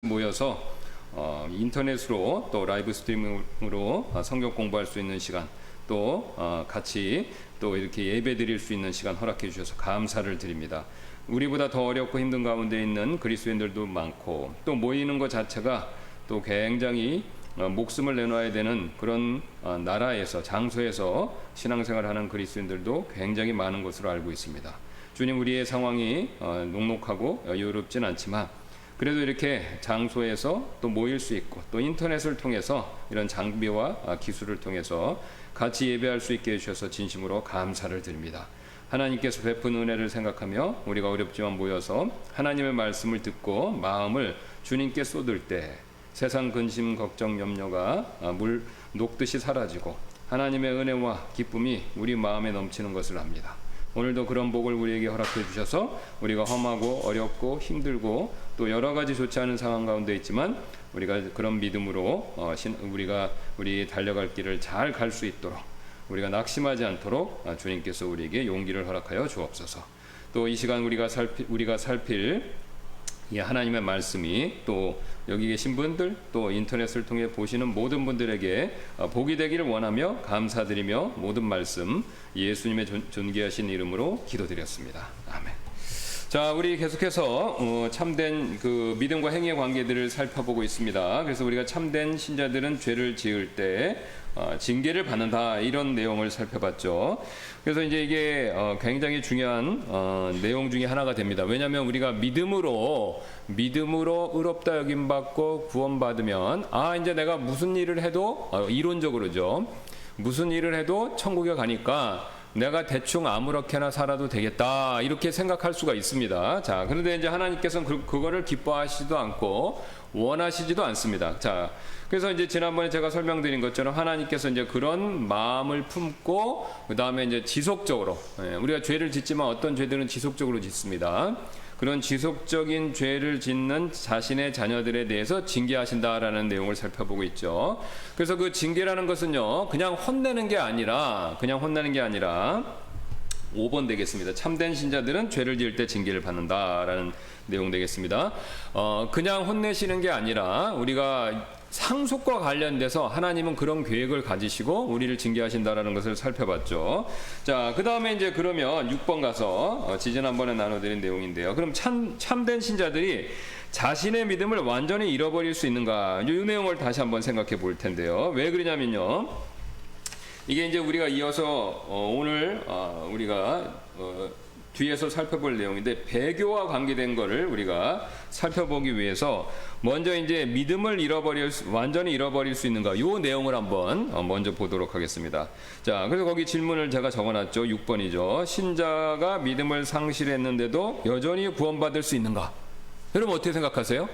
모여서 인터넷으로 또 라이브 스트리밍으로 성경 공부할 수 있는 시간, 또 같이 또 이렇게 예배 드릴 수 있는 시간 허락해 주셔서 감사를 드립니다. 우리보다 더 어렵고 힘든 가운데 있는 그리스도인들도 많고, 또 모이는 것 자체가 또 굉장히 목숨을 내놔야 되는 그런 나라에서, 장소에서 신앙생활하는 그리스도인들도 굉장히 많은 것으로 알고 있습니다. 주님, 우리의 상황이 녹록하고 여유롭진 않지만 그래도 이렇게 장소에서 또 모일 수 있고, 또 인터넷을 통해서 이런 장비와 기술을 통해서 같이 예배할 수 있게 해주셔서 진심으로 감사를 드립니다. 하나님께서 베푼 은혜를 생각하며 우리가 어렵지만 모여서 하나님의 말씀을 듣고 마음을 주님께 쏟을 때 세상 근심, 걱정, 염려가 물 녹듯이 사라지고 하나님의 은혜와 기쁨이 우리 마음에 넘치는 것을 압니다. 오늘도 그런 복을 우리에게 허락해 주셔서 우리가 험하고 어렵고 힘들고 또 여러 가지 좋지 않은 상황 가운데 있지만 우리가 그런 믿음으로 우리 달려갈 길을 잘 갈 수 있도록, 우리가 낙심하지 않도록 주님께서 우리에게 용기를 허락하여 주옵소서. 또 이 시간 우리가 살필 이 하나님의 말씀이 또 여기 계신 분들, 또 인터넷을 통해 보시는 모든 분들에게 복이 되기를 원하며 감사드리며 모든 말씀 예수님의 존귀하신 이름으로 기도드렸습니다. 아멘. 자, 우리 계속해서 참된 그 믿음과 행위의 관계들을 살펴보고 있습니다. 그래서 우리가 참된 신자들은 죄를 지을 때 징계를 받는다, 이런 내용을 살펴봤죠. 그래서 이제 이게 굉장히 중요한 내용 중에 하나가 됩니다. 왜냐하면 우리가 믿음으로 의롭다 여김 받고 구원받으면 이제 내가 무슨 일을 해도 이론적으로죠. 무슨 일을 해도 천국에 가니까 내가 대충 아무렇게나 살아도 되겠다, 이렇게 생각할 수가 있습니다. 자, 그런데 이제 하나님께서는 그거를 기뻐하시지도 않고 원하시지도 않습니다. 자, 그래서 이제 지난번에 제가 설명드린 것처럼 하나님께서 이제 그런 마음을 품고 그 다음에 이제 지속적으로, 우리가 죄를 짓지만 어떤 죄들은 지속적으로 짓습니다. 그런 지속적인 죄를 짓는 자신의 자녀들에 대해서 징계하신다라는 내용을 살펴보고 있죠. 그래서 그 징계라는 것은요, 그냥 혼내는 게 아니라 5번 되겠습니다. 참된 신자들은 죄를 지을 때 징계를 받는다라는 내용 되겠습니다. 그냥 혼내시는 게 아니라 우리가 상속과 관련돼서 하나님은 그런 계획을 가지시고 우리를 징계하신다라는 것을 살펴봤죠. 자, 그 다음에 이제 그러면 6번 가서 지지난번에 나눠드린 내용인데요. 그럼 참된 신자들이 자신의 믿음을 완전히 잃어버릴 수 있는가? 이 내용을 다시 한번 생각해 볼 텐데요. 왜 그러냐면요, 이게 이제 우리가 이어서 오늘 우리가 뒤에서 살펴볼 내용인데, 배교와 관계된 거를 우리가 살펴보기 위해서 먼저 이제 믿음을 완전히 잃어버릴 수 있는가, 이 내용을 한번 먼저 보도록 하겠습니다. 자, 그래서 거기 질문을 제가 적어놨죠. 6번이죠. 신자가 믿음을 상실했는데도 여전히 구원받을 수 있는가? 여러분 어떻게 생각하세요?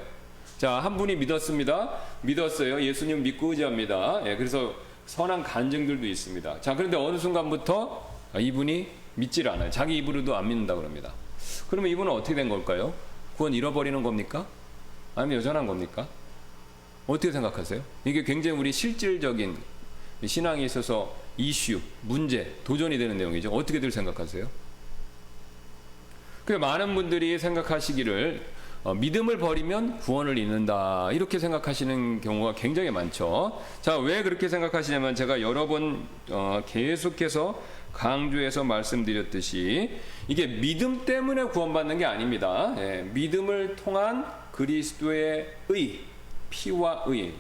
자, 한 분이 믿었어요. 예수님 믿고 의지합니다. 그래서 선한 간증들도 있습니다. 자, 그런데 어느 순간부터 이분이 믿질 않아요. 자기 입으로도 안 믿는다 그럽니다. 그러면 이분은 어떻게 된 걸까요? 구원 잃어버리는 겁니까? 아니면 여전한 겁니까? 어떻게 생각하세요? 이게 굉장히 우리 실질적인 신앙에 있어서 문제, 도전이 되는 내용이죠. 어떻게들 생각하세요? 많은 분들이 생각하시기를 믿음을 버리면 구원을 잃는다, 이렇게 생각하시는 경우가 굉장히 많죠. 자, 왜 그렇게 생각하시냐면 제가 여러 번 계속해서 강조해서 말씀드렸듯이 이게 믿음 때문에 구원받는 게 아닙니다. 믿음을 통한 그리스도의 의, 피와 의,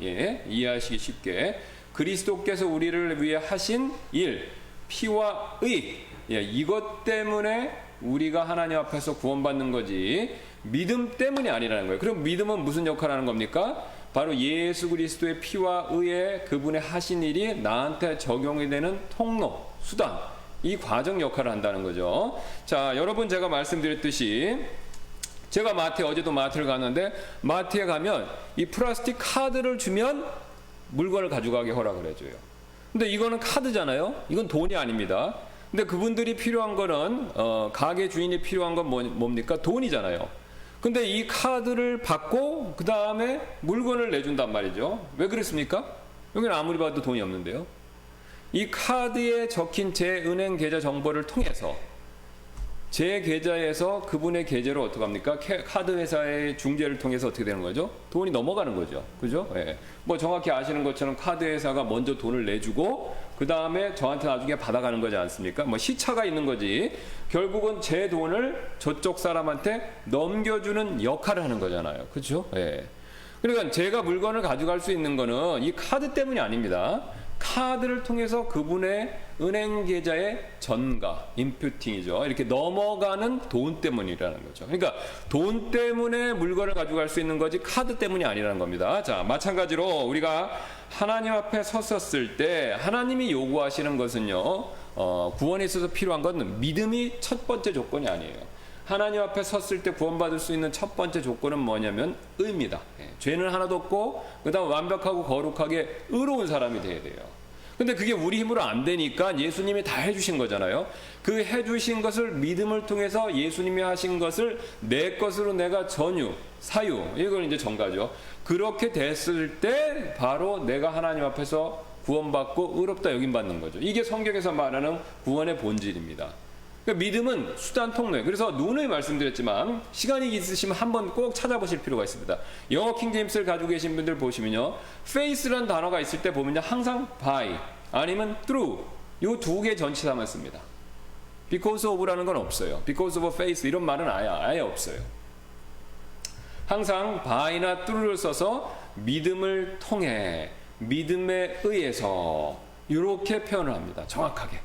이해하시기 쉽게 그리스도께서 우리를 위해 하신 일, 피와 의, 이것 때문에 우리가 하나님 앞에서 구원받는 거지 믿음 때문이 아니라는 거예요. 그럼 믿음은 무슨 역할을 하는 겁니까? 바로 예수 그리스도의 피와 의에 그분의 하신 일이 나한테 적용이 되는 통로, 수단, 이 과정 역할을 한다는 거죠. 자, 여러분, 제가 말씀드렸듯이 제가 어제도 마트를 갔는데, 마트에 가면 이 플라스틱 카드를 주면 물건을 가져가게 허락을 해줘요. 근데 이거는 카드잖아요. 이건 돈이 아닙니다. 근데 그분들이 필요한 거는 가게 주인이 필요한 건 뭡니까? 돈이잖아요. 근데 이 카드를 받고 그 다음에 물건을 내준단 말이죠. 왜 그렇습니까? 여기는 아무리 봐도 돈이 없는데요. 이 카드에 적힌 제 은행 계좌 정보를 통해서 제 계좌에서 그분의 계좌로 어떻게 합니까? 카드 회사의 중재를 통해서 어떻게 되는 거죠? 돈이 넘어가는 거죠. 그죠? 예. 뭐 정확히 아시는 것처럼 카드 회사가 먼저 돈을 내주고 그 다음에 저한테 나중에 받아가는 거지 않습니까? 뭐 시차가 있는 거지. 결국은 제 돈을 저쪽 사람한테 넘겨주는 역할을 하는 거잖아요. 그죠? 예. 그러니까 제가 물건을 가져갈 수 있는 거는 이 카드 때문이 아닙니다. 카드를 통해서 그분의 은행 계좌의 전가, 인퓨팅이죠. 이렇게 넘어가는 돈 때문이라는 거죠. 그러니까 돈 때문에 물건을 가져갈 수 있는 거지 카드 때문이 아니라는 겁니다. 자, 마찬가지로 우리가 하나님 앞에 섰었을 때 하나님이 요구하시는 것은요, 구원에 있어서 필요한 것은 믿음이 첫 번째 조건이 아니에요. 하나님 앞에 섰을 때 구원받을 수 있는 첫 번째 조건은 뭐냐면 의입니다. 죄는 하나도 없고 그다음 완벽하고 거룩하게 의로운 사람이 돼야 돼요. 근데 그게 우리 힘으로 안 되니까 예수님이 다 해주신 거잖아요. 그 해주신 것을 믿음을 통해서 예수님이 하신 것을 내 것으로 내가 전유, 사유, 이걸 이제 전가죠. 그렇게 됐을 때 바로 내가 하나님 앞에서 구원받고 의롭다 여김받는 거죠. 이게 성경에서 말하는 구원의 본질입니다. 그러니까 믿음은 수단 통로예요. 그래서 누누이 말씀드렸지만 시간이 있으시면 한번 꼭 찾아보실 필요가 있습니다. 영어 킹제임스를 가지고 계신 분들 보시면요, faith라는 단어가 있을 때 보면요 항상 by 아니면 through 이 두 개 전치사만 씁니다. because of라는 건 없어요. because of faith 이런 말은 아예 없어요. 항상 by나 through를 써서 믿음을 통해, 믿음에 의해서 이렇게 표현을 합니다. 정확하게.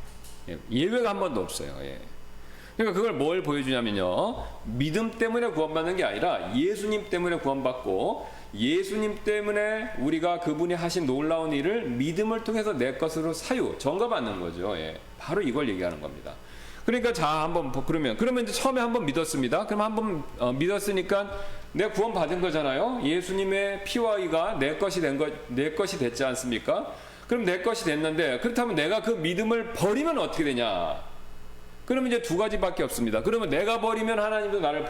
예외가 한 번도 없어요. 예. 그러니까 그걸 뭘 보여주냐면요, 믿음 때문에 구원받는 게 아니라 예수님 때문에 구원받고 예수님 때문에 우리가 그분이 하신 놀라운 일을 믿음을 통해서 내 것으로 사유, 전가받는 거죠. 예. 바로 이걸 얘기하는 겁니다. 그러니까 자 한번 그러면 이제 처음에 한번 믿었습니다. 그럼 한번 믿었으니까 내가 구원 받은 거잖아요. 예수님의 피와 의가 내 것이 됐지 않습니까? 그럼 내 것이 됐는데 그렇다면 내가 그 믿음을 버리면 어떻게 되냐? 그러면 이제 두 가지밖에 없습니다. 그러면 내가 버리면 하나님도 나를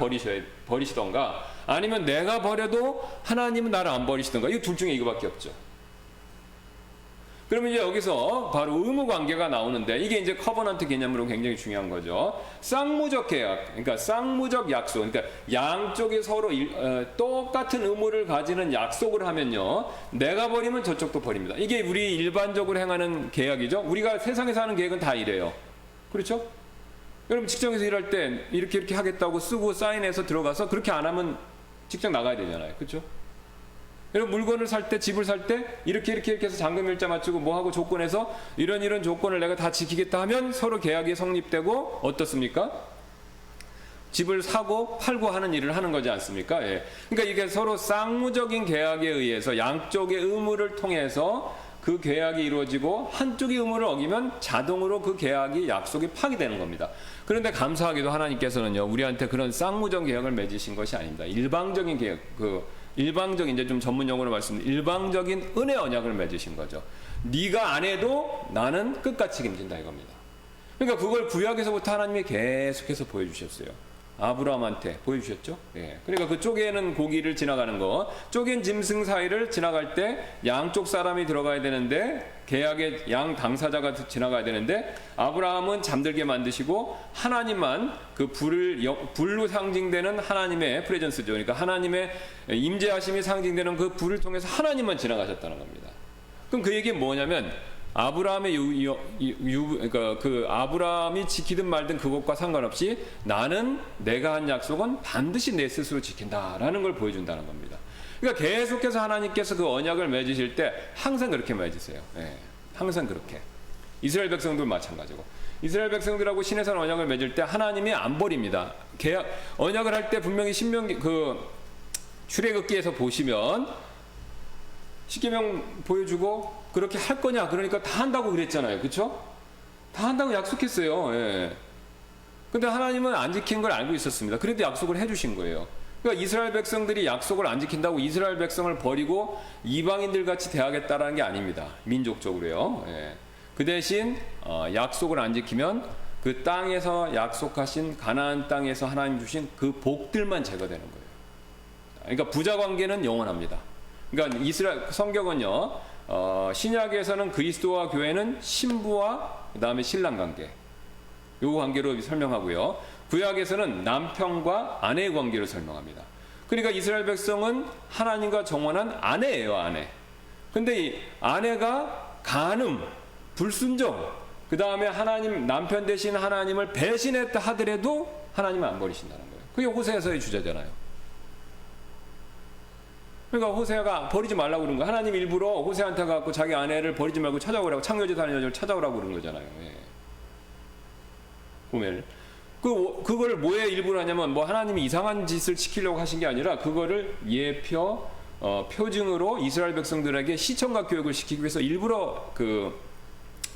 버리시던가, 아니면 내가 버려도 하나님은 나를 안 버리시던가. 이 둘 중에 이거밖에 없죠. 그러면 이제 여기서 바로 의무 관계가 나오는데, 이게 이제 커버넌트 개념으로 굉장히 중요한 거죠. 쌍무적 계약, 그러니까 쌍무적 약속, 그러니까 양쪽이 서로 똑같은 의무를 가지는 약속을 하면요, 내가 버리면 저쪽도 버립니다. 이게 우리 일반적으로 행하는 계약이죠. 우리가 세상에서 하는 계획은 다 이래요. 그렇죠? 여러분 직장에서 일할 때 이렇게 하겠다고 쓰고 사인해서 들어가서 그렇게 안 하면 직장 나가야 되잖아요. 그렇죠? 여러분 물건을 살 때, 집을 살 때 이렇게 해서 잔금 일자 맞추고 뭐하고 조건해서 이런 조건을 내가 다 지키겠다 하면 서로 계약이 성립되고 어떻습니까? 집을 사고 팔고 하는 일을 하는 거지 않습니까? 예. 그러니까 이게 서로 쌍무적인 계약에 의해서 양쪽의 의무를 통해서 그 계약이 이루어지고 한쪽의 의무를 어기면 자동으로 그 계약이, 약속이 파기되는 겁니다. 그런데 감사하게도 하나님께서는요, 우리한테 그런 쌍무적 계약을 맺으신 것이 아닙니다. 일방적인 계약, 일방적인, 이제 좀 전문 용어로 말씀드리면 일방적인 은혜 언약을 맺으신 거죠. 네가 안 해도 나는 끝까지 책임진다 이겁니다. 그러니까 그걸 구약에서부터 하나님이 계속해서 보여주셨어요. 아브라함한테 보여주셨죠. 예. 그러니까 그 쪼개는 고기를 지나가는 거, 쪼갠 짐승 사이를 지나갈 때 양쪽 사람이 들어가야 되는데, 계약의 양 당사자가 지나가야 되는데, 아브라함은 잠들게 만드시고 하나님만 그 불로 상징되는 하나님의 프레전스죠. 그러니까 하나님의 임재하심이 상징되는 그 불을 통해서 하나님만 지나가셨다는 겁니다. 그럼 그 얘기는 뭐냐면, 아브라함의 그러니까 그 아브라함이 지키든 말든 그것과 상관없이 나는 내가 한 약속은 반드시 내 스스로 지킨다라는 걸 보여준다는 겁니다. 그러니까 계속해서 하나님께서 그 언약을 맺으실 때 항상 그렇게 맺으세요. 예, 항상 그렇게. 이스라엘 백성도 마찬가지고. 이스라엘 백성들하고 신의 언약을 맺을 때 하나님이 안 버립니다. 언약을 할 때 분명히 신명기 출애굽기에서 보시면 십계명 보여주고 그렇게 할 거냐, 그러니까 다 한다고 그랬잖아요. 그렇죠? 다 한다고 약속했어요. 예. 근데 하나님은 안 지킨 걸 알고 있었습니다. 그래도 약속을 해주신 거예요. 그러니까 이스라엘 백성들이 약속을 안 지킨다고 이스라엘 백성을 버리고 이방인들 같이 대하겠다라는 게 아닙니다. 민족적으로요. 예. 그 대신 약속을 안 지키면 그 땅에서 약속하신 가나안 땅에서 하나님 주신 그 복들만 제거되는 거예요. 그러니까 부자 관계는 영원합니다. 그러니까 이스라엘 성경은요, 신약에서는 그리스도와 교회는 신부와 그다음에 신랑 관계, 요 관계로 설명하고요. 구약에서는 남편과 아내의 관계를 설명합니다. 그러니까 이스라엘 백성은 하나님과 정원한 아내예요, 아내. 근데 이 아내가 간음, 불순종, 그 다음에 하나님, 남편 대신 하나님을 배신했다 하더라도 하나님은 안 버리신다는 거예요. 그게 호세아서의 주제잖아요. 그러니까 호세아가 버리지 말라고 그런 거예요. 하나님 일부러 호세아한테 가서 자기 아내를 버리지 말고 찾아오라고, 창녀짓 하는 여자를 찾아오라고 그런 거잖아요. 예. 보면 그걸 뭐에 일부러 하냐면 뭐 하나님이 이상한 짓을 시키려고 하신 게 아니라 그거를 표징으로 이스라엘 백성들에게 시청각 교육을 시키기 위해서 일부러 그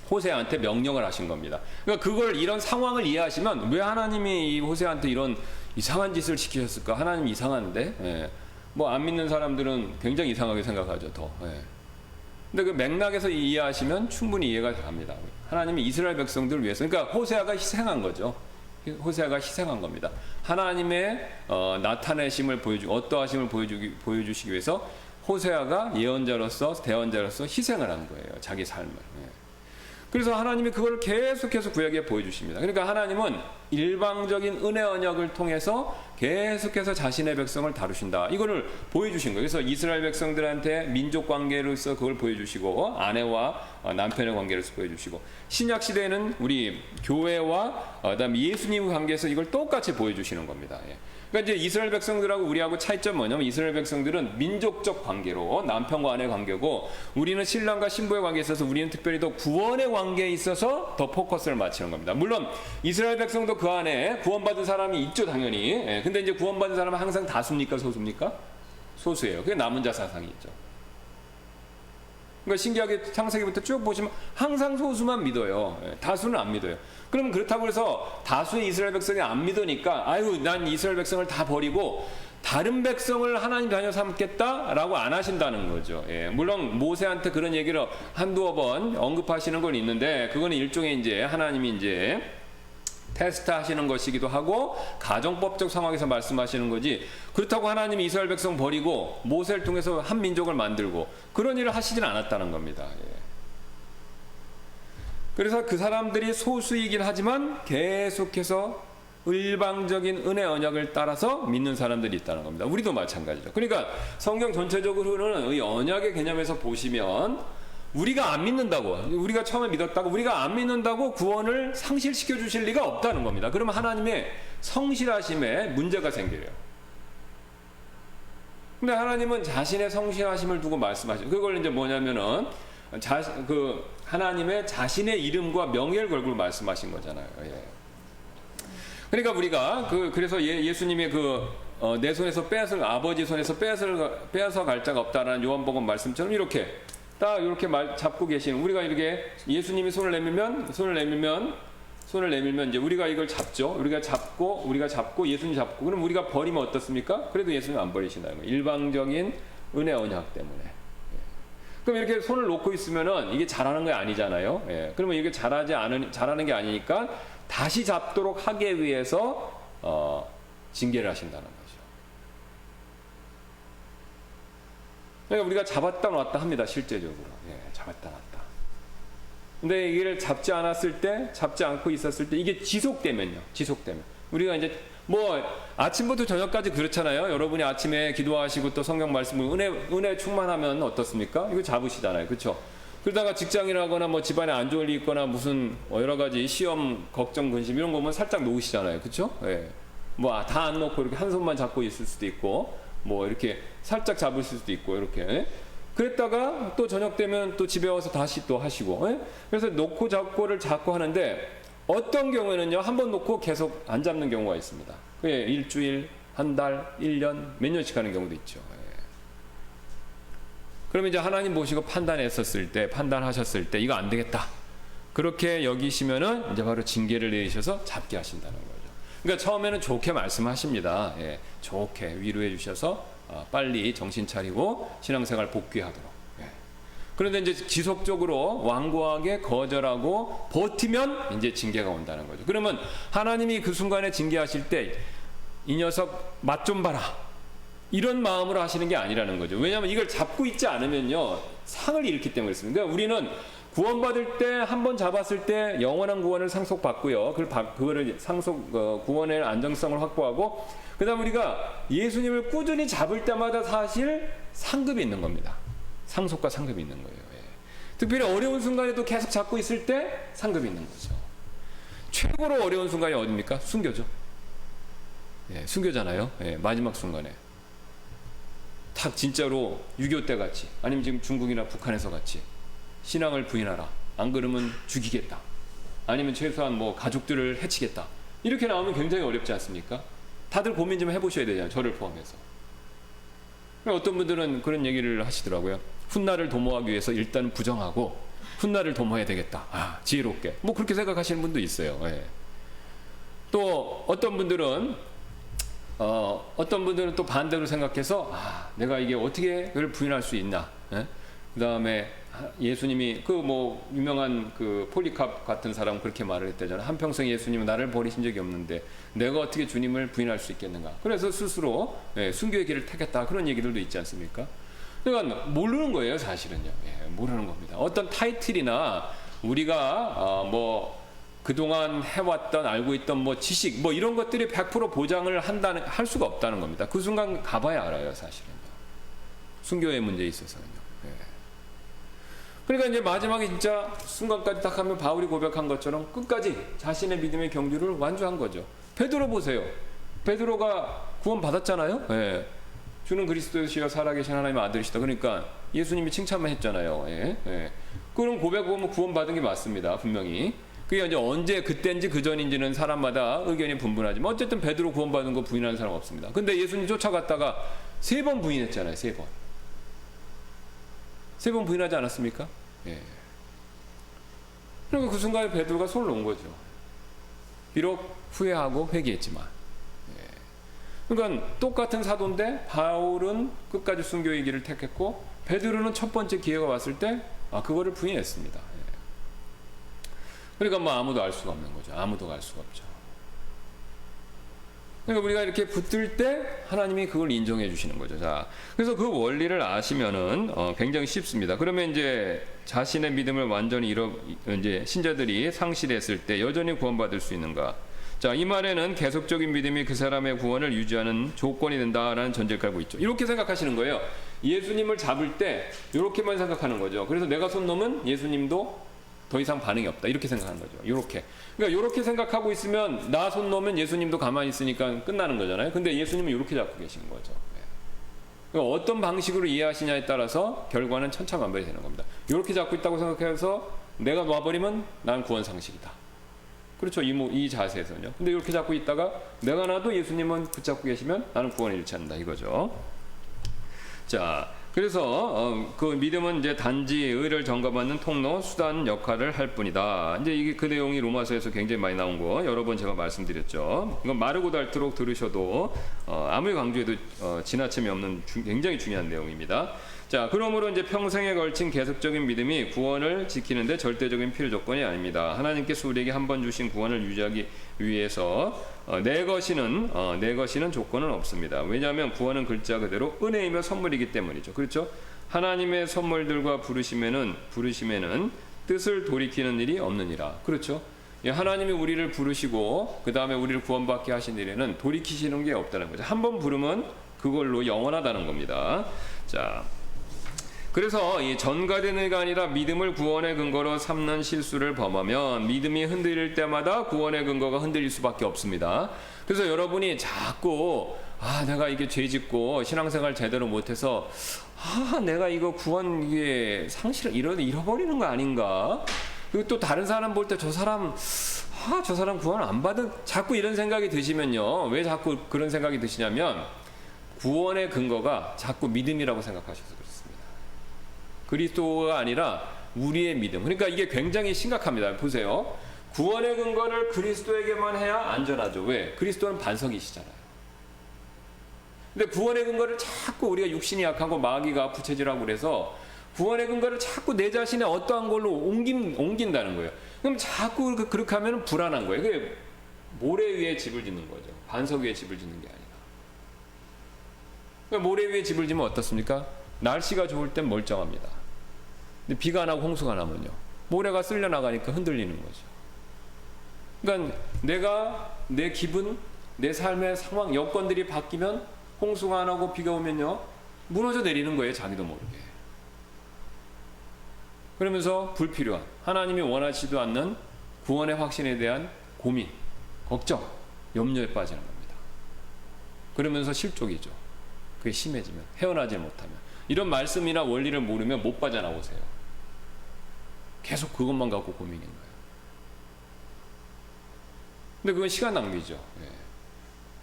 호세아한테 명령을 하신 겁니다. 그러니까 그걸 이런 상황을 이해하시면 왜 하나님이 이 호세아한테 이런 이상한 짓을 시키셨을까? 하나님 이상한데? 예. 뭐 안 믿는 사람들은 굉장히 이상하게 생각하죠, 더. 예. 근데 그 맥락에서 이해하시면 충분히 이해가 갑니다. 하나님이 이스라엘 백성들을 위해서, 그러니까 호세아가 희생한 거죠. 호세아가 희생한 겁니다. 하나님의 나타내심을 어떠하심을 보여주시기 위해서 호세아가 예언자로서 대언자로서 희생을 한 거예요. 자기 삶을. 예. 그래서 하나님이 그걸 계속해서 구약에 보여주십니다. 그러니까 하나님은 일방적인 은혜 언약을 통해서 계속해서 자신의 백성을 다루신다. 이거를 보여주신 거예요. 그래서 이스라엘 백성들한테 민족 관계로서 그걸 보여주시고, 아내와 남편의 관계로서 보여주시고, 신약 시대에는 우리 교회와 그다음에 예수님 관계에서 이걸 똑같이 보여주시는 겁니다. 예. 그러니까 이제 이스라엘 백성들하고 우리하고 차이점 뭐냐면, 이스라엘 백성들은 민족적 관계로 남편과 아내 관계고, 우리는 신랑과 신부의 관계에 있어서 우리는 특별히 더 구원의 관계에 있어서 더 포커스를 맞추는 겁니다. 물론 이스라엘 백성도 그 안에 구원받은 사람이 있죠, 당연히. 예. 근데 이제 구원받은 사람은 항상 다수입니까, 소수입니까? 소수예요. 그게 남은 자 사상이 있죠. 그러니까 신기하게 창세기부터 쭉 보시면 항상 소수만 믿어요. 예. 다수는 안 믿어요. 그럼 그렇다고 해서 다수의 이스라엘 백성이 안 믿으니까 아유, 난 이스라엘 백성을 다 버리고 다른 백성을 하나님 자녀 삼겠다라고 안 하신다는 거죠. 예. 물론 모세한테 그런 얘기를 한두어 번 언급하시는 건 있는데, 그거는 일종의 이제 하나님이 이제 테스트 하시는 것이기도 하고 가정법적 상황에서 말씀하시는 거지, 그렇다고 하나님이 이스라엘 백성 버리고 모세를 통해서 한 민족을 만들고 그런 일을 하시진 않았다는 겁니다. 예. 그래서 그 사람들이 소수이긴 하지만 계속해서 일방적인 은혜 언약을 따라서 믿는 사람들이 있다는 겁니다. 우리도 마찬가지죠. 그러니까 성경 전체적으로는 이 언약의 개념에서 보시면 우리가 안 믿는다고, 우리가 처음에 믿었다고, 우리가 안 믿는다고 구원을 상실시켜 주실 리가 없다는 겁니다. 그러면 하나님의 성실하심에 문제가 생겨요. 근데 하나님은 자신의 성실하심을 두고 말씀하시죠. 그걸 이제 뭐냐면은 하나님의 자신의 이름과 명예를 걸고 말씀하신 거잖아요. 예. 그러니까 우리가 그래서 예수님이 내 손에서 아버지 손에서 빼앗아 갈 자가 없다라는 요한복음 말씀처럼 이렇게 딱 이렇게 잡고 계시는, 우리가 이렇게 예수님이 손을 내밀면 이제 우리가 이걸 잡죠. 우리가 잡고 예수님 잡고, 그럼 우리가 버리면 어떻습니까? 그래도 예수님 안 버리신다는 거예요. 일방적인 은혜 언약 때문에. 예. 그럼 이렇게 손을 놓고 있으면은 이게 잘하는 게 아니잖아요. 예. 그러면 이게 잘하는 게 아니니까 다시 잡도록 하기 위해서 징계를 하신다는 거죠. 그러니까 우리가 잡았다 놨다 합니다, 실제적으로. 예, 잡았다 놨다. 근데 이걸 잡지 않고 있었을 때, 이게 지속되면. 우리가 이제 뭐 아침부터 저녁까지 그렇잖아요. 여러분이 아침에 기도하시고 또 성경 말씀을 은혜 충만하면 어떻습니까? 이거 잡으시잖아요. 그렇죠? 그러다가 직장이라거나 뭐 집안에 안 좋을 일 있거나 무슨 여러 가지 시험, 걱정, 근심 이런 거 보면 살짝 놓으시잖아요. 그렇죠? 예. 뭐 다 안 놓고 이렇게 한 손만 잡고 있을 수도 있고, 뭐 이렇게 살짝 잡을 수도 있고, 이렇게. 예? 그랬다가 또 저녁 되면 또 집에 와서 다시 또 하시고. 예? 그래서 놓고 잡고를 자꾸 하는데, 어떤 경우에는요, 한 번 놓고 계속 안 잡는 경우가 있습니다. 그게 일주일, 한 달, 1년, 몇 년씩 하는 경우도 있죠. 예. 그러면 이제 하나님 보시고 판단하셨을 때 이거 안 되겠다, 그렇게 여기시면은 이제 바로 징계를 내리셔서 잡게 하신다는 거죠. 그러니까 처음에는 좋게 말씀하십니다. 예, 좋게 위로해 주셔서 빨리 정신 차리고 신앙생활 복귀하도록. 예. 그런데 이제 지속적으로 완고하게 거절하고 버티면 이제 징계가 온다는 거죠. 그러면 하나님이 그 순간에 징계하실 때 이 녀석 맛 좀 봐라, 이런 마음으로 하시는 게 아니라는 거죠. 왜냐하면 이걸 잡고 있지 않으면요, 상을 잃기 때문에 그렇습니다. 그러니까 우리는 구원받을 때 한 번 잡았을 때 영원한 구원을 상속받고요. 그거를 구원의 안정성을 확보하고, 그다음 우리가 예수님을 꾸준히 잡을 때마다 사실 상급이 있는 겁니다. 상속과 상급이 있는 거예요. 예. 특별히 어려운 순간에도 계속 잡고 있을 때 상급이 있는 거죠. 최고로 어려운 순간이 어디입니까? 순교죠. 예, 순교잖아요. 예, 마지막 순간에 딱 진짜로 6.25 때 같이, 아니면 지금 중국이나 북한에서 같이 신앙을 부인하라, 안 그러면 죽이겠다, 아니면 최소한 뭐 가족들을 해치겠다, 이렇게 나오면 굉장히 어렵지 않습니까? 다들 고민 좀 해보셔야 되잖아요, 저를 포함해서. 어떤 분들은 그런 얘기를 하시더라고요. 훗날을 도모하기 위해서 일단 부정하고 훗날을 도모해야 되겠다, 지혜롭게, 뭐 그렇게 생각하시는 분도 있어요. 예. 또 어떤 분들은 또 반대로 생각해서, 내가 이게 어떻게 그걸 부인할 수 있나. 예? 그 다음에 예수님이 유명한 폴리캅 같은 사람은 그렇게 말을 했대잖아요. 한평생 예수님은 나를 버리신 적이 없는데 내가 어떻게 주님을 부인할 수 있겠는가. 그래서 스스로 순교의 길을 택했다, 그런 얘기들도 있지 않습니까? 그러니까 모르는 거예요, 사실은요. 예, 모르는 겁니다. 어떤 타이틀이나 우리가 그동안 해왔던, 알고 있던 지식, 이런 것들이 100% 보장을 할 수가 없다는 겁니다. 그 순간 가봐야 알아요, 사실은요. 순교의 문제에 있어서는요. 예. 그러니까 이제 마지막에 진짜 순간까지 딱 하면 바울이 고백한 것처럼 끝까지 자신의 믿음의 경주를 완주한 거죠. 베드로 보세요. 베드로가 구원 받았잖아요. 예. 주는 그리스도시여 살아계신 하나님의 아들이시다. 그러니까 예수님이 칭찬만 했잖아요. 예. 예. 그런 고백 보면 구원 받은 게 맞습니다, 분명히. 그게 이제 언제 그때인지 그 전인지는 사람마다 의견이 분분하지만 어쨌든 베드로 구원받은 거 부인하는 사람 없습니다. 근데 예수님 쫓아갔다가 3번 부인했잖아요. 3번. 3번 부인하지 않았습니까? 예. 그리고 그 순간에 베드로가 손을 놓은 거죠. 비록 후회하고 회개했지만. 예. 그러니까 똑같은 사도인데 바울은 끝까지 순교의 길을 택했고 베드로는 첫 번째 기회가 왔을 때 그거를 부인했습니다. 그러니까 아무도 알 수가 없는 거죠. 아무도 알 수가 없죠. 그러니까 우리가 이렇게 붙들 때 하나님이 그걸 인정해 주시는 거죠. 자, 그래서 그 원리를 아시면은 굉장히 쉽습니다. 그러면 이제 자신의 믿음을 완전히 이제 신자들이 상실했을 때 여전히 구원받을 수 있는가? 자, 이 말에는 계속적인 믿음이 그 사람의 구원을 유지하는 조건이 된다라는 전제를 깔고 있죠. 이렇게 생각하시는 거예요. 예수님을 잡을 때 이렇게만 생각하는 거죠. 그래서 내가 손 놓으면 예수님도 더 이상 반응이 없다, 이렇게 생각하는 거죠. 그러니까 이렇게 생각하고 있으면 나 손 놓으면 예수님도 가만히 있으니까 끝나는 거잖아요. 근데 예수님은 이렇게 잡고 계시는 거죠. 그러니까 어떤 방식으로 이해하시냐에 따라서 결과는 천차만별이 되는 겁니다. 이렇게 잡고 있다고 생각해서 내가 놔버리면 난 구원 상실이다. 그렇죠, 이 자세에서는요. 근데 이렇게 잡고 있다가 내가 놔도 예수님은 붙잡고 계시면 나는 구원을 잃지 않는다, 이거죠. 자, 그래서 그 믿음은 이제 단지 의를 점검하는 통로, 수단 역할을 할 뿐이다. 이제 이게 그 내용이 로마서에서 굉장히 많이 나온 거 여러 번 제가 말씀드렸죠. 이건 마르고 닳도록 들으셔도 아무리 강조해도 지나침이 없는 굉장히 중요한 내용입니다. 자, 그러므로 이제 평생에 걸친 계속적인 믿음이 구원을 지키는데 절대적인 필요 조건이 아닙니다. 하나님께서 우리에게 한 번 주신 구원을 유지하기 위해서 내 것이는 조건은 없습니다. 왜냐하면 구원은 글자 그대로 은혜이며 선물이기 때문이죠. 그렇죠? 하나님의 선물들과 부르심에는 뜻을 돌이키는 일이 없느니라. 그렇죠? 하나님이 우리를 부르시고 그 다음에 우리를 구원받게 하신 일에는 돌이키시는 게 없다는 거죠. 한 번 부르면 그걸로 영원하다는 겁니다. 자, 그래서 이 전가된 의가 아니라 믿음을 구원의 근거로 삼는 실수를 범하면 믿음이 흔들릴 때마다 구원의 근거가 흔들릴 수밖에 없습니다. 그래서 여러분이 자꾸 내가 이게 죄짓고 신앙생활 제대로 못해서 내가 이거 구원 이게 잃어버리는 거 아닌가? 그리고 또 다른 사람 볼 때 저 사람 구원 안 받은, 자꾸 이런 생각이 드시면요. 왜 자꾸 그런 생각이 드시냐면 구원의 근거가 자꾸 믿음이라고 생각하셔서 그렇습니다. 그리스도가 아니라 우리의 믿음. 그러니까 이게 굉장히 심각합니다. 보세요. 구원의 근거를 그리스도에게만 해야 안전하죠. 왜? 그리스도는 반석이시잖아요. 근데 구원의 근거를 자꾸 우리가 육신이 약하고 마귀가 부채질하고 그래서 구원의 근거를 자꾸 내 자신의 어떠한 걸로 옮긴다는 거예요. 그럼 자꾸 그렇게 하면 불안한 거예요. 그게 모래 위에 집을 짓는 거죠. 반석 위에 집을 짓는 게 아니라. 그러니까 모래 위에 집을 짓면 어떻습니까? 날씨가 좋을 땐 멀쩡합니다. 근데 비가 나고 홍수가 나면요. 모래가 쓸려 나가니까 흔들리는 거죠. 그러니까 내가 내 기분, 내 삶의 상황, 여건들이 바뀌면 홍수가 안 오고 비가 오면요 무너져 내리는 거예요. 자기도 모르게. 그러면서 불필요한 하나님이 원하지도 않는 구원의 확신에 대한 고민, 걱정, 염려에 빠지는 겁니다. 그러면서 실족이죠. 그게 심해지면, 헤어나지 못하면. 이런 말씀이나 원리를 모르면 못 빠져나오세요. 계속 그것만 갖고 고민인 거예요. 근데 그건 시간 낭비죠. 예.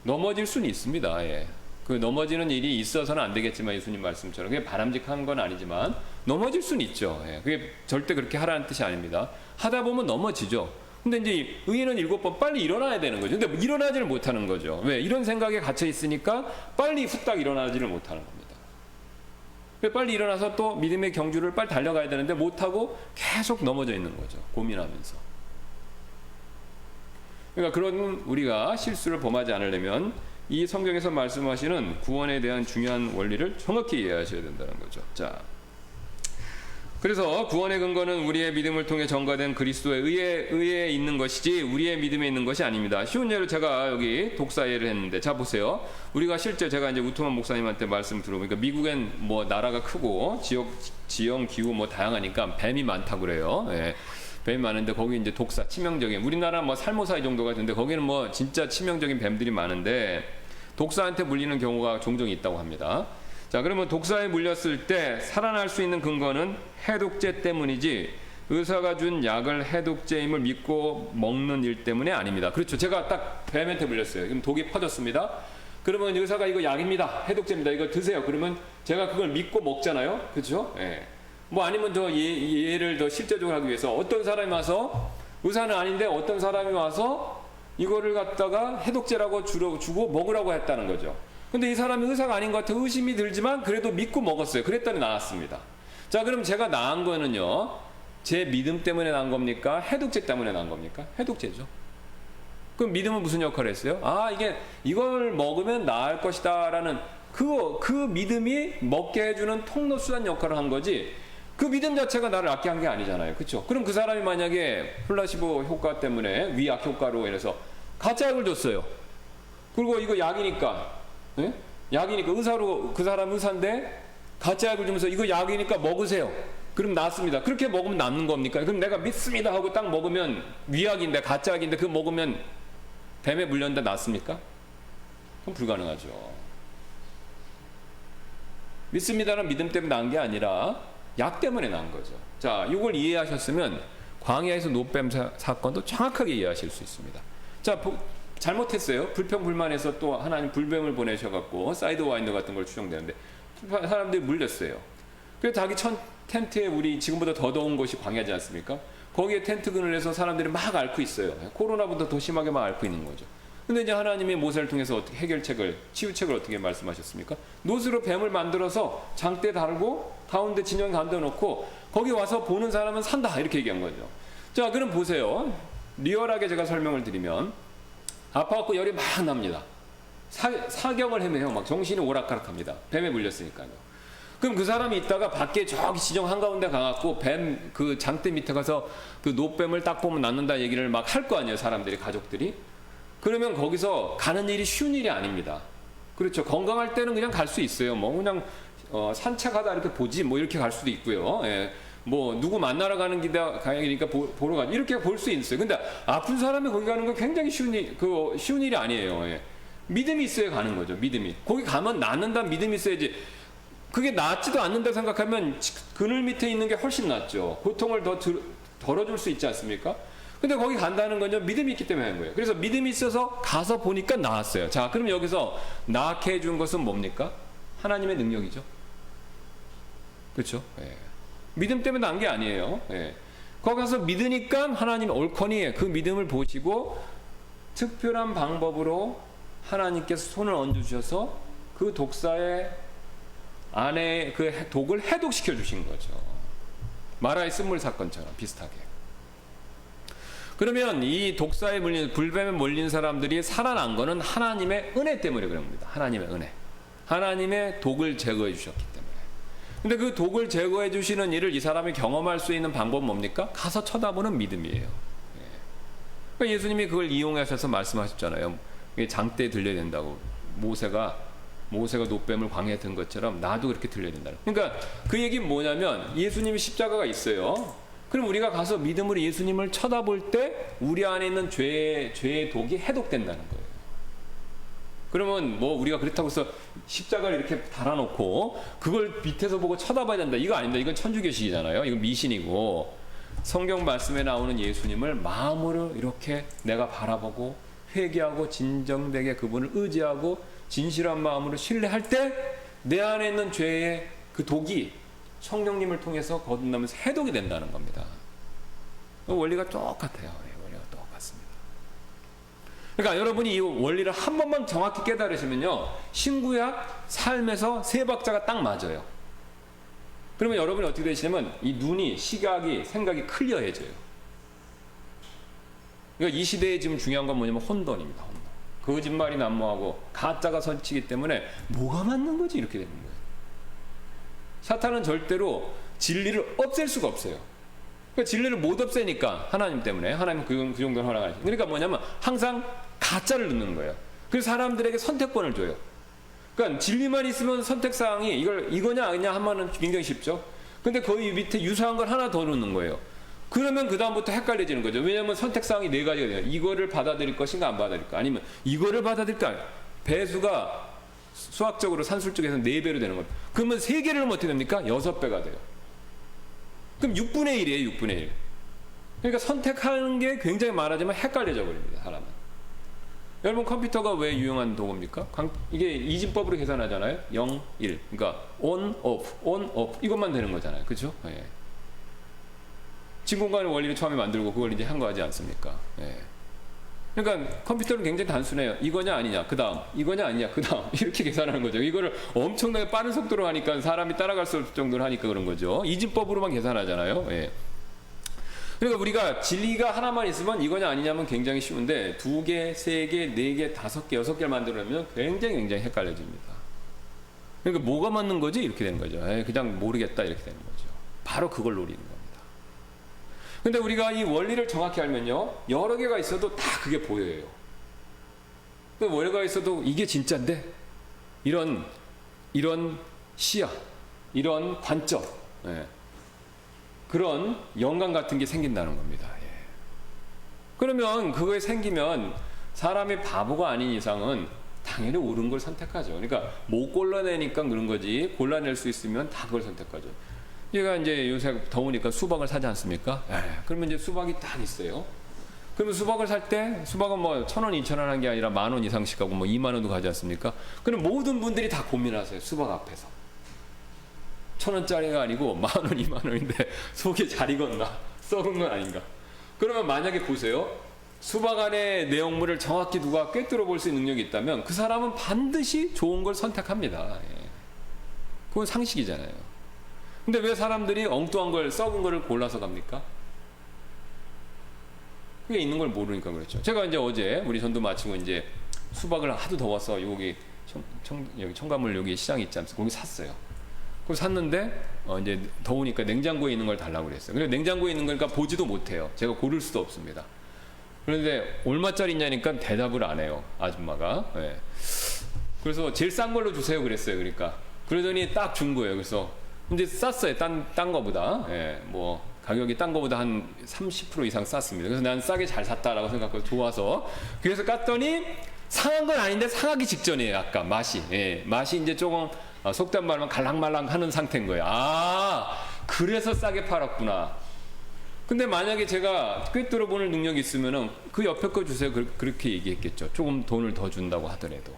넘어질 수는 있습니다. 예. 그 넘어지는 일이 있어서는 안 되겠지만 예수님 말씀처럼 그게 바람직한 건 아니지만 넘어질 수는 있죠. 예. 그게 절대 그렇게 하라는 뜻이 아닙니다. 하다 보면 넘어지죠. 근데 이제 의인은 7번 빨리 일어나야 되는 거죠. 근데 일어나지를 못하는 거죠. 왜? 이런 생각에 갇혀 있으니까 빨리 후딱 일어나지를 못하는 겁니다. 빨리 일어나서 또 믿음의 경주를 빨리 달려가야 되는데 못하고 계속 넘어져 있는 거죠. 고민하면서. 그러니까 그런 우리가 실수를 범하지 않으려면 이 성경에서 말씀하시는 구원에 대한 중요한 원리를 정확히 이해하셔야 된다는 거죠. 자, 그래서 구원의 근거는 우리의 믿음을 통해 전가된 그리스도의 의에 있는 것이지 우리의 믿음에 있는 것이 아닙니다. 쉬운 예로 제가 여기 독사 예를 했는데, 자 보세요. 우리가 실제 제가 이제 우트만 목사님한테 말씀 들어보니까 미국엔 뭐 나라가 크고 지형 기후 뭐 다양하니까 뱀이 많다고 그래요. 예. 뱀이 많은데 거기 이제 독사 치명적인, 우리나라 뭐 살모사이 정도가 되는데 거기는 뭐 진짜 치명적인 뱀들이 많은데 독사한테 물리는 경우가 종종 있다고 합니다. 자, 그러면 독사에 물렸을 때 살아날 수 있는 근거는 해독제 때문이지 의사가 준 약을 해독제임을 믿고 먹는 일 때문에 아닙니다. 그렇죠. 제가 딱 뱀한테 물렸어요. 그럼 독이 퍼졌습니다. 그러면 의사가 이거 약입니다. 해독제입니다. 이거 드세요. 그러면 제가 그걸 믿고 먹잖아요. 그렇죠? 예. 뭐 아니면 저 예를 더 실제적으로 하기 위해서 어떤 사람이 와서, 의사는 아닌데 어떤 사람이 와서 이거를 갖다가 해독제라고 주고 먹으라고 했다는 거죠. 근데 이 사람이 의사가 아닌 것 같아 의심이 들지만 그래도 믿고 먹었어요. 그랬더니 나았습니다. 자, 그럼 제가 나은 거는요, 제 믿음 때문에 나은 겁니까? 해독제 때문에 나은 겁니까? 해독제죠. 그럼 믿음은 무슨 역할을 했어요? 아, 이걸 먹으면 나을 것이다 라는 그 믿음이 먹게 해주는 통로 수단 역할을 한 거지, 그 믿음 자체가 나를 낫게 한 게 아니잖아요. 그렇죠? 그럼 그 사람이 만약에 플라시보 효과 때문에 위약 효과로 인해서 가짜 약을 줬어요. 그리고 이거 약이니까, 네? 약이니까 그 사람 의사인데 가짜 약을 주면서 이거 약이니까 먹으세요. 그럼 낫습니다. 그렇게 먹으면 낫는 겁니까? 그럼 내가 믿습니다 하고 딱 먹으면 위약인데 가짜 약인데 그거 먹으면 뱀에 물렸는데 낫습니까? 그럼 불가능하죠. 믿습니다는 믿음 때문에 나은 게 아니라 약 때문에 나은 거죠. 자, 이걸 이해하셨으면 광야에서 노뱀 사건도 정확하게 이해하실 수 있습니다. 자, 잘못했어요. 불평불만해서 또 하나님 불뱀을 보내셔갖고 사이드 와인더 같은 걸 추정되는데 사람들이 물렸어요. 그래서 자기 텐트에, 우리 지금보다 더 더운 곳이 광야지 않습니까? 거기에 텐트 그늘에서 사람들이 막 앓고 있어요. 코로나보다 더 심하게 막 앓고 있는 거죠. 근데 이제 하나님이 모세를 통해서 어떻게 해결책을, 치유책을 어떻게 말씀하셨습니까? 노스로 뱀을 만들어서 장대 달고 가운데 진영 가운데 놓고 거기 와서 보는 사람은 산다, 이렇게 얘기한 거죠. 자, 그럼 보세요. 리얼하게 제가 설명을 드리면 아파갖고 열이 막 납니다. 사경을 헤매요. 막 정신이 오락가락합니다. 뱀에 물렸으니까요. 그럼 그 사람이 있다가 밖에 저기 지정 한가운데 가갖고 뱀 그 장대 밑에 가서 그 노뱀을 딱 보면 낫는다 얘기를 막 할 거 아니에요. 사람들이, 가족들이. 그러면 거기서 가는 일이 쉬운 일이 아닙니다. 그렇죠. 건강할 때는 그냥 갈 수 있어요. 뭐 그냥 산책하다 이렇게 보지 뭐 이렇게 갈 수도 있고요. 예. 뭐 누구 만나러 가는 길이니까 보러 가지 이렇게 볼 수 있어요. 근데 아픈 사람이 거기 가는 건 굉장히 쉬운 일이 아니에요. 예. 믿음이 있어야 가는 거죠. 믿음이. 거기 가면 낫는다는 믿음이 있어야지. 그게 낫지도 않는다 생각하면 그늘 밑에 있는 게 훨씬 낫죠. 고통을 더 덜어줄 수 있지 않습니까? 근데 거기 간다는 건요, 믿음이 있기 때문에 하는 거예요. 그래서 믿음이 있어서 가서 보니까 나았어요. 자, 그럼 여기서 낫게 해준 것은 뭡니까? 하나님의 능력이죠. 그렇죠? 예. 믿음 때문에 난 게 아니에요. 예. 거기 가서 믿으니까 하나님 옳거니 그 믿음을 보시고 특별한 방법으로 하나님께서 손을 얹어주셔서 그 독사의 안에 그 독을 해독시켜 주신 거죠. 마라의 쓴물 사건처럼 비슷하게. 그러면 이 독사에 물린, 불뱀에 몰린 사람들이 살아난 거는 하나님의 은혜 때문에 그런 겁니다. 하나님의 은혜. 하나님의 독을 제거해 주셨기 때문에. 근데 그 독을 제거해 주시는 일을 이 사람이 경험할 수 있는 방법은 뭡니까? 가서 쳐다보는 믿음이에요. 그러니까 예수님이 그걸 이용하셔서 말씀하셨잖아요. 장대에 들려야 된다고. 모세가 노뱀을 광야에 든 것처럼 나도 그렇게 들려야 된다. 그러니까 그 얘기는 뭐냐면 예수님이 십자가가 있어요. 그럼 우리가 가서 믿음으로 예수님을 쳐다볼 때 우리 안에 있는 죄의 독이 해독된다는 거예요. 그러면 뭐 우리가 그렇다고 해서 십자가를 이렇게 달아놓고 그걸 밑에서 보고 쳐다봐야 된다. 이거 아닙니다. 이건 천주교식이잖아요. 이건 미신이고, 성경 말씀에 나오는 예수님을 마음으로 이렇게 내가 바라보고 회개하고 진정되게 그분을 의지하고 진실한 마음으로 신뢰할 때 내 안에 있는 죄의 그 독이 성령님을 통해서 거듭나면서 해독이 된다는 겁니다. 원리가 똑같아요. 원리가 똑같습니다. 그러니까 여러분이 이 원리를 한 번만 정확히 깨달으시면요, 신구약 삶에서 세 박자가 딱 맞아요. 그러면 여러분이 어떻게 되시냐면 이 눈이, 시각이, 생각이 클리어해져요. 그러니까 이 시대에 지금 중요한 건 뭐냐면 혼돈입니다. 혼돈. 거짓말이 난무하고 가짜가 설치기 때문에 뭐가 맞는 거지 이렇게 되는 거예요. 사탄은 절대로 진리를 없앨 수가 없어요. 그러니까 진리를 못 없애니까 하나님 때문에, 하나님은 그 정도는 허락하시죠. 그러니까 뭐냐면 항상 가짜를 넣는 거예요. 그래서 사람들에게 선택권을 줘요. 그러니까 진리만 있으면 선택사항이 이거냐 아니냐 하면은 굉장히 쉽죠. 근데 거기 밑에 유사한 걸 하나 더 넣는 거예요. 그러면 그 다음부터 헷갈려지는 거죠. 왜냐하면 선택사항이 네 가지가 돼요. 이거를 받아들일 것인가 안 받아들일까, 아니면 이거를 받아들일까. 배수가 수학적으로 산술적에서 4배로 되는 거예요. 그러면 3개를 하면 어떻게 됩니까? 6배가 돼요. 그럼 6분의 1이에요. 6분의 1. 그러니까 선택하는 게 굉장히 많아지면 헷갈려져 버립니다. 사람은. 여러분, 컴퓨터가 왜 유용한 도구입니까? 이게 이진법으로 계산하잖아요. 0, 1. 그러니까 on, off 이것만 되는 거잖아요. 그렇죠? 예. 진공관의 원리를 처음에 만들고 그걸 이제 한 거 하지 않습니까? 예. 그러니까 컴퓨터는 굉장히 단순해요. 이거냐 아니냐, 그 다음, 이거냐 아니냐, 그 다음, 이렇게 계산하는 거죠. 이거를 엄청나게 빠른 속도로 하니까 사람이 따라갈 수 없을 정도로 하니까 그런 거죠. 이진법으로만 계산하잖아요. 예. 그러니까 우리가 진리가 하나만 있으면 이거냐 아니냐면 굉장히 쉬운데 2개, 3개, 4개, 5개, 6개를 만들어내면 굉장히 헷갈려집니다. 그러니까 뭐가 맞는 거지? 이렇게 되는 거죠. 그냥 모르겠다 이렇게 되는 거죠. 바로 그걸 노리는 겁니다. 근데 우리가 이 원리를 정확히 알면요, 여러 개가 있어도 다 그게 보여요. 그 원리가 있어도 이게 진짜인데 이런 시야, 이런 관점, 그런 영감 같은 게 생긴다는 겁니다. 그러면 그거에 생기면 사람이 바보가 아닌 이상은 당연히 옳은 걸 선택하죠. 그러니까 못 골라내니까 그런 거지, 골라낼 수 있으면 다 그걸 선택하죠. 얘가 이제 요새 더우니까 수박을 사지 않습니까? 그러면 이제 수박이 딱 있어요. 그러면 수박을 살 때 수박은 뭐 1,000원, 2,000원 한 게 아니라 10,000원 이상씩 하고 뭐 20,000원도 가지 않습니까? 그럼 모든 분들이 다 고민하세요. 수박 앞에서. 1,000원짜리가 아니고 10,000원, 20,000원인데 속에 잘 익었나? 썩은 건 아닌가? 그러면 만약에 보세요. 수박 안의 내용물을 정확히 누가 꿰뚫어 볼 수 있는 능력이 있다면 그 사람은 반드시 좋은 걸 선택합니다. 그건 상식이잖아요. 근데 왜 사람들이 엉뚱한 걸, 썩은 거를 골라서 갑니까? 그게 있는 걸 모르니까 그렇죠. 제가 이제 어제 우리 전도 마치고 이제 수박을 하도 더워서 여기 여기 청가물 여기 시장 있지 않습니까? 거기 샀어요. 그걸 샀는데 이제 더우니까 냉장고에 있는 걸 달라고 그랬어요. 근데 냉장고에 있는 거니까 보지도 못해요. 제가 고를 수도 없습니다. 그런데 얼마짜리냐니까 대답을 안 해요, 아줌마가. 그래서 제일 싼 걸로 주세요 그랬어요. 그러더니 딱 준 거예요. 그래서 근데 쌌어요. 딴 거보다. 뭐 가격이 딴 거보다 한 30% 이상 쌌습니다. 그래서 난 싸게 잘 샀다라고 생각하고 좋아서 그래서 깠더니 상한 건 아닌데 상하기 직전이에요. 아까 맛이 이제 조금 속단 말하면 갈랑말랑 하는 상태인 거예요. 그래서 싸게 팔았구나. 근데 만약에 제가 꿰뚫어 보는 능력이 있으면은 그 옆에 거 주세요 그렇게 얘기했겠죠. 조금 돈을 더 준다고 하더라도.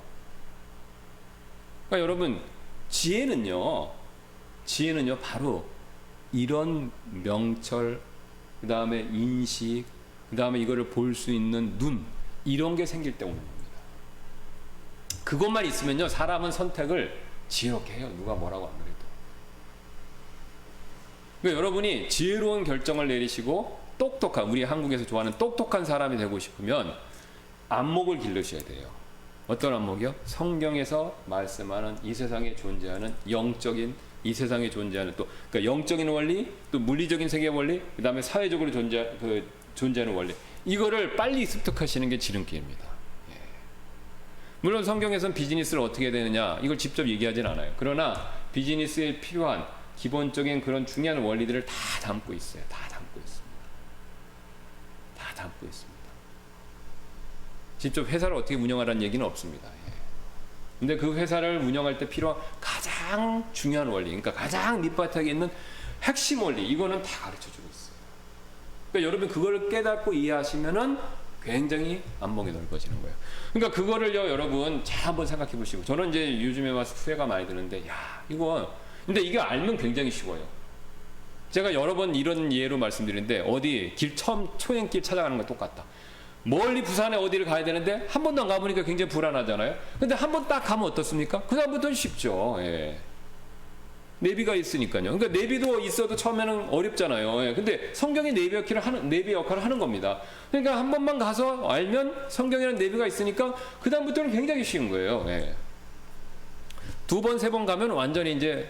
그러니까 여러분, 지혜는요 바로 이런 명철, 그 다음에 인식, 그 다음에 이거를 볼 수 있는 눈, 이런 게 생길 때 오는 겁니다. 그것만 있으면요 사람은 선택을 지혜롭게 해요. 누가 뭐라고 안 그래도. 그러니까 여러분이 지혜로운 결정을 내리시고 똑똑한, 우리 한국에서 좋아하는 똑똑한 사람이 되고 싶으면 안목을 기르셔야 돼요. 어떤 안목이요? 성경에서 말씀하는 이 세상에 존재하는 영적인 이 세상에 존재하는 또 그러니까 영적인 원리, 또 물리적인 세계 원리, 그다음에 사회적으로 존재하는 원리. 이거를 빨리 습득하시는 게 지름길입니다. 예. 물론 성경에서는 비즈니스를 어떻게 해야 되느냐 이걸 직접 얘기하진 않아요. 그러나 비즈니스에 필요한 기본적인 그런 중요한 원리들을 다 담고 있어요. 다 담고 있습니다. 다 담고 있습니다. 직접 회사를 어떻게 운영하라는 얘기는 없습니다. 예. 근데 그 회사를 운영할 때 필요한 가장 중요한 원리, 그러니까 가장 밑바닥에 있는 핵심 원리, 이거는 다 가르쳐주고 있어요. 그러니까 여러분 그걸 깨닫고 이해하시면은 굉장히 안목이 넓어지는 거예요. 그러니까 그거를요, 여러분 잘 한번 생각해 보시고, 저는 이제 요즘에 와서 후회가 많이 드는데, 근데 이게 알면 굉장히 쉬워요. 제가 여러 번 이런 예로 말씀드리는데, 어디 처음 초행길 찾아가는 거 똑같다. 멀리 부산에 어디를 가야 되는데 한 번도 안 가보니까 굉장히 불안하잖아요. 근데 한 번 딱 가면 어떻습니까? 그 다음부터는 쉽죠. 예. 내비가 있으니까요. 그러니까 내비도 있어도 처음에는 어렵잖아요. 예. 근데 성경이 내비 역할을 하는 겁니다. 그러니까 한 번만 가서 알면 성경에는 내비가 있으니까 그 다음부터는 굉장히 쉬운 거예요. 예. 두 번, 세 번 가면 완전히 이제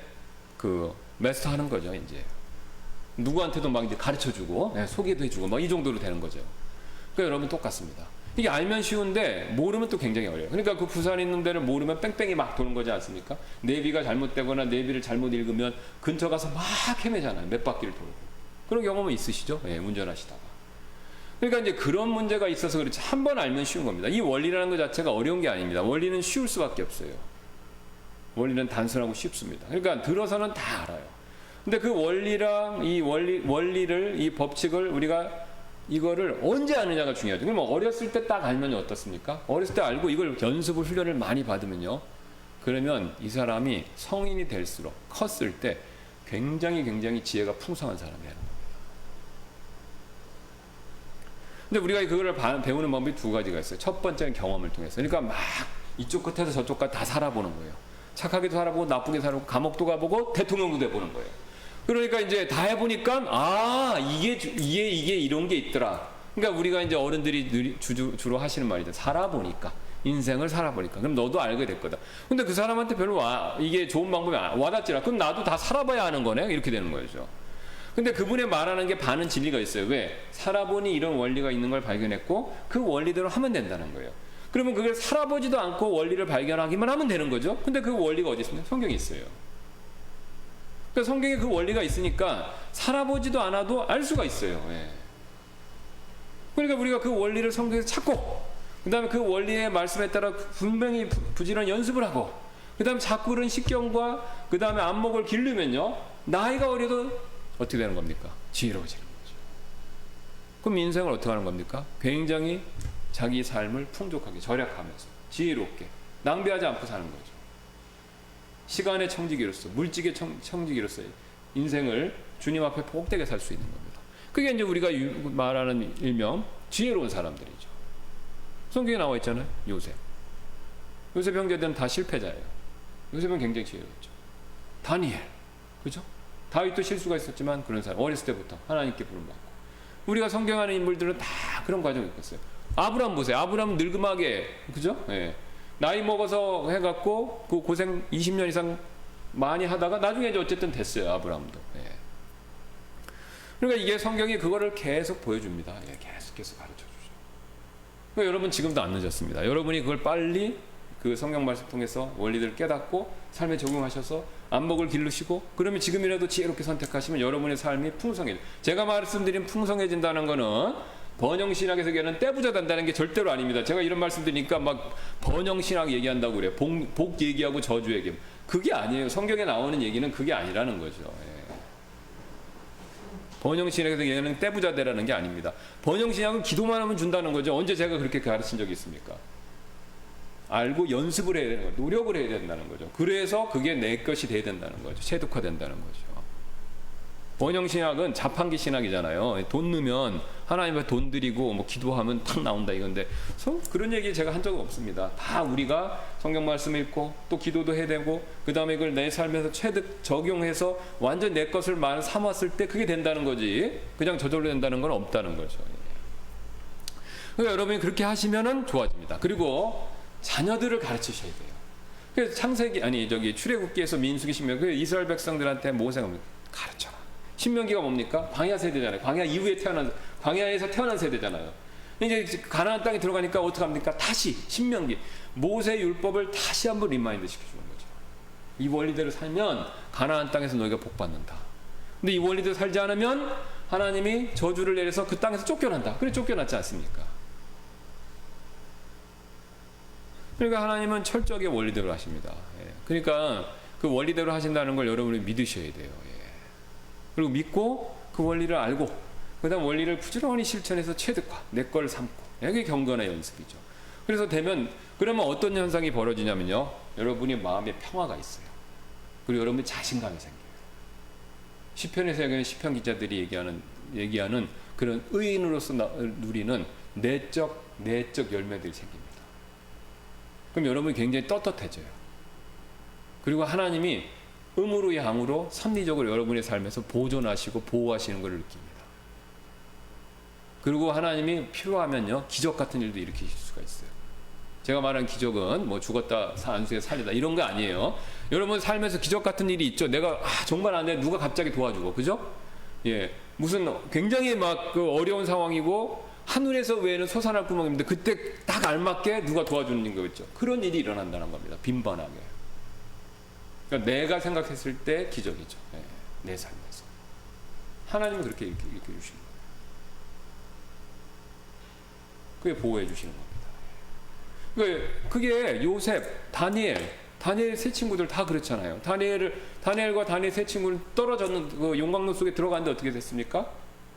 그 마스터 하는 거죠. 이제 누구한테도 막 이제 가르쳐주고 소개도 해주고 막 이 정도로 되는 거죠. 그러니까 여러분 똑같습니다. 이게 알면 쉬운데 모르면 또 굉장히 어려워요. 그러니까 그 부산에 있는 데를 모르면 뺑뺑이 막 도는 거지 않습니까? 내비가 잘못되거나 내비를 잘못 읽으면 근처 가서 막 헤매잖아요. 몇 바퀴를 돌고. 그런 경험은 있으시죠? 예, 운전하시다가. 그러니까 이제 그런 문제가 있어서 그렇지 한 번 알면 쉬운 겁니다. 이 원리라는 것 자체가 어려운 게 아닙니다. 원리는 쉬울 수밖에 없어요. 원리는 단순하고 쉽습니다. 그러니까 들어서는 다 알아요. 근데 그 원리랑 이 원리를 이 법칙을 우리가 이거를 언제 아느냐가 중요하죠. 그럼 어렸을 때 딱 알면 어떻습니까? 어렸을 때 알고 이걸 연습을 훈련을 많이 받으면요. 그러면 이 사람이 성인이 될수록 컸을 때 굉장히 지혜가 풍성한 사람이 되는 겁니다. 근데 우리가 그거를 배우는 방법이 두 가지가 있어요. 첫 번째는 경험을 통해서. 그러니까 막 이쪽 끝에서 저쪽 끝 다 살아보는 거예요. 착하게도 살아보고 나쁘게 살아보고 감옥도 가보고 대통령도 돼보는 거예요. 그러니까 이제 다 해보니까 이게 이런 게 있더라. 그러니까 우리가 이제 어른들이 주로 하시는 말이죠. 살아보니까 인생을 살아보니까 그럼 너도 알게 될 거다. 근데 그 사람한테 별로 이게 좋은 방법이 와닿지라. 그럼 나도 다 살아봐야 하는 거네. 이렇게 되는 거죠. 근데 그분의 말하는 게 반은 진리가 있어요. 왜? 살아보니 이런 원리가 있는 걸 발견했고 그 원리대로 하면 된다는 거예요. 그러면 그걸 살아보지도 않고 원리를 발견하기만 하면 되는 거죠. 근데 그 원리가 어디 있습니까? 성경에 있어요. 그러니까 성경에 그 원리가 있으니까 살아보지도 않아도 알 수가 있어요. 예. 그러니까 우리가 그 원리를 성경에서 찾고 그 다음에 그 원리의 말씀에 따라 분명히 부지런히 연습을 하고 그 다음에 자꾸 그런 식견과 그 다음에 안목을 기르면요 나이가 어려도 어떻게 되는 겁니까? 지혜로워지는 거죠. 그럼 인생을 어떻게 하는 겁니까? 굉장히 자기 삶을 풍족하게 절약하면서 지혜롭게 낭비하지 않고 사는 거죠. 시간의 청지기로서 물질의 청지기로서 인생을 주님 앞에 복되게 살 수 있는 겁니다. 그게 이제 우리가 말하는 일명 지혜로운 사람들이죠. 성경에 나와 있잖아요. 요셉 형제들은 다 실패자예요. 요셉은 굉장히 지혜로웠죠. 다니엘, 그죠? 다윗도 실수가 있었지만 그런 사람 어렸을 때부터 하나님께 부름받고 우리가 성경하는 인물들은 다 그런 과정이 있었어요. 아브람 보세요. 아브람 늙음하게 그죠? 예. 나이 먹어서 해갖고 그 고생 20년 이상 많이 하다가 나중에 이제 어쨌든 됐어요. 아브라함도. 예. 그러니까 이게 성경이 그거를 계속 보여줍니다. 예, 계속해서 가르쳐주죠. 그러니까 여러분 지금도 안 늦었습니다. 여러분이 그걸 빨리 그 성경 말씀 통해서 원리들을 깨닫고 삶에 적용하셔서 안목을 기르시고 그러면 지금이라도 지혜롭게 선택하시면 여러분의 삶이 풍성해져요. 제가 말씀드린 풍성해진다는 거는 번영신학에서 얘기하는 떼부자 된다는 게 절대로 아닙니다. 제가 이런 말씀 드리니까 막 번영신학 얘기한다고 그래요. 복 얘기하고 저주 얘기. 그게 아니에요. 성경에 나오는 얘기는 그게 아니라는 거죠. 예. 번영신학에서 얘기하는 떼부자 되라는 게 아닙니다. 번영신학은 기도만 하면 준다는 거죠. 언제 제가 그렇게 가르친 적이 있습니까? 알고 연습을 해야 되는 거죠. 노력을 해야 된다는 거죠. 그래서 그게 내 것이 돼야 된다는 거죠. 체득화된다는 거죠. 번영신학은 자판기 신학이잖아요. 돈 넣으면 하나님의 돈 드리고 뭐 기도하면 탁 나온다 이건데 그런 얘기 제가 한 적은 없습니다. 다 우리가 성경 말씀 읽고 또 기도도 해야 되고 그 다음에 이걸 내 삶에서 체득 적용해서 완전 내 것을 삼았을 때 그게 된다는 거지 그냥 저절로 된다는 건 없다는 거죠. 그러니까 여러분이 그렇게 하시면은 좋아집니다. 그리고 자녀들을 가르치셔야 돼요. 그래서 출애굽기에서 민수기 신명기 그 이스라엘 백성들한테 모세가 가르쳐라. 신명기가 뭡니까? 광야 세대잖아요. 광야에서 태어난 세대잖아요. 이제 가나안 땅에 들어가니까 어떻게 합니까? 다시 신명기 모세 율법을 다시 한번 리마인드 시켜주는 거죠. 이 원리대로 살면 가나안 땅에서 너희가 복 받는다. 근데 이 원리대로 살지 않으면 하나님이 저주를 내려서 그 땅에서 쫓겨난다. 그래 쫓겨났지 않습니까? 그러니까 하나님은 철저하게 원리대로 하십니다. 예. 그러니까 그 원리대로 하신다는 걸 여러분이 믿으셔야 돼요. 예. 그리고 믿고 그 원리를 알고 그다음 원리를 부지런히 실천해서 체득화, 내 걸 삼고 이게 경건의 연습이죠. 그래서 그러면 어떤 현상이 벌어지냐면요, 여러분이 마음에 평화가 있어요. 그리고 여러분이 자신감이 생겨요. 시편에서 얘기하는 시편 기자들이 얘기하는 그런 의인으로서 누리는 내적 열매들이 생깁니다. 그럼 여러분이 굉장히 떳떳해져요. 그리고 하나님이 음으로 양으로 섭리적으로 여러분의 삶에서 보존하시고 보호하시는 것을 느낍니다. 그리고 하나님이 필요하면요, 기적 같은 일도 일으키실 수가 있어요. 제가 말한 기적은 뭐 죽었다 안수에 살리다 이런 거 아니에요. 여러분 삶에서 기적 같은 일이 있죠. 내가 정말 안 돼, 누가 갑자기 도와주고, 그죠? 예, 무슨 굉장히 막 그 어려운 상황이고 하늘에서 외에는 솟아날 구멍인데 그때 딱 알맞게 누가 도와주는 거겠죠. 그런 일이 일어난다는 겁니다. 빈번하게. 그러니까 내가 생각했을 때 기적이죠. 예, 내 삶에서 하나님은 그렇게 이렇게 주시는 거예요. 그게 보호해 주시는 겁니다. 그게 요셉, 다니엘 세 친구들 다 그렇잖아요. 다니엘과 다니엘 세 친구는 떨어졌는 그 용광로 속에 들어갔는데 어떻게 됐습니까?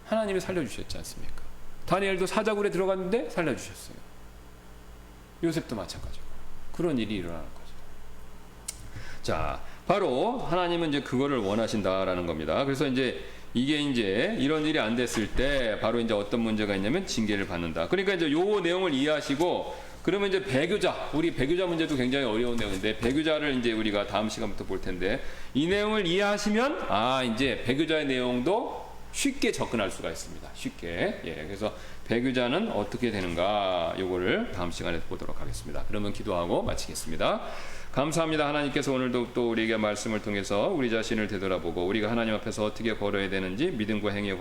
하나님이 살려주셨지 않습니까? 다니엘도 사자굴에 들어갔는데 살려주셨어요. 요셉도 마찬가지고 그런 일이 일어나는 거죠. 자, 바로 하나님은 이제 그거를 원하신다라는 겁니다. 그래서 이제 이런 일이 안 됐을 때 바로 이제 어떤 문제가 있냐면 징계를 받는다. 그러니까 이제 요 내용을 이해하시고 그러면 이제 우리 배교자 문제도 굉장히 어려운 내용인데 배교자를 이제 우리가 다음 시간부터 볼 텐데 이 내용을 이해하시면 이제 배교자의 내용도 쉽게 접근할 수가 있습니다. 쉽게. 예, 그래서 배교자는 어떻게 되는가 요거를 다음 시간에 보도록 하겠습니다. 그러면 기도하고 마치겠습니다. 감사합니다. 하나님께서 오늘도 또 우리에게 말씀을 통해서 우리 자신을 되돌아보고 우리가 하나님 앞에서 어떻게 걸어야 되는지 믿음과 행위의